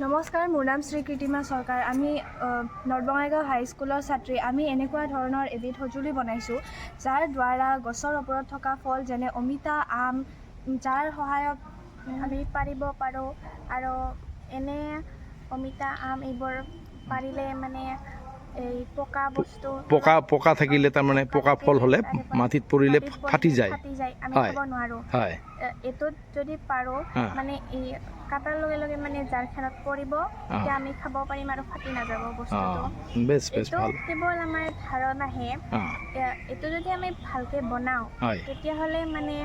নমস্কাৰ, মোৰ নাম শ্ৰী কৃতিমা চৰকাৰ। আমি নৰ্থ বঙাইগাঁও হাইস্কুলৰ ছাত্ৰী। আমি এনেকুৱা ধৰণৰ এবিধ সঁজুলি বনাইছোঁ যাৰ দ্বাৰা গছৰ ওপৰত থকা ফল যেনে অমিতা, আম, যাৰ সহায়ত আমি পাৰিব পাৰোঁ। আৰু এনে অমিতা, আম এইবোৰ পাৰিলে মানে এই পকা বস্তু পকা থাকিলে তাৰমানে পকা ফল হ'লে মাটিত পৰিলে ফাটি যায়, আমি খাব নোৱাৰোঁ। এইটোত যদি পাৰোঁ মানে এই কাটাৰ লগে লগে মানে জাৰখনত পৰিব, তেতিয়া আমি খাব পাৰিম আৰু ফাটি নাযাব বস্তুটো। এইটো কেৱল আমাৰ ধাৰণাহে। এইটো যদি আমি ভালকৈ বনাওঁ তেতিয়াহ'লে মানে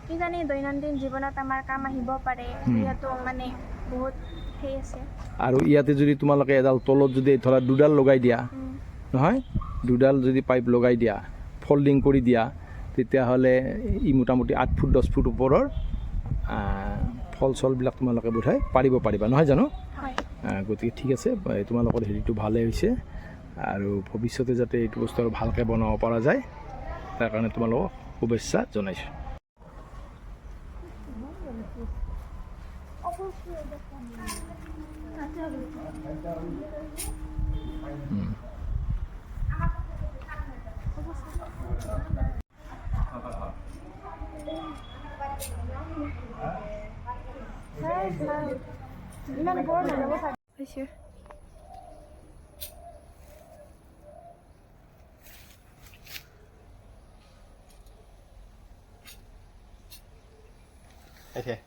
কিজানি দৈনন্দিন জীৱনত আমাৰ কাম আহিব পাৰে। যিহেতু মানে বহুত সেই আছে। আৰু ইয়াতে যদি তোমালোকে এডাল তলত যদি ধৰা দুডাল লগাই দিয়া নহয়, দুডাল যদি পাইপ লগাই দিয়া, ফল্ডিং কৰি দিয়া, তেতিয়াহ'লে ই মোটামুটি 8 ফুট 10 ফুট ওপৰৰ ফল চলবিলাক তোমালোকে বোধহয় পাৰিব পাৰিবা, নহয় জানো? গতিকে ঠিক আছে, তোমালোকৰ হেৰিটো ভালেই হৈছে আৰু ভৱিষ্যতে যাতে এইটো বস্তু আৰু ভালকৈ বনাব পৰা যায় তাৰ কাৰণে তোমালোকক শুভেচ্ছা জনাইছোঁ। ইমান বৰ নাযাব হৈছে। Okay.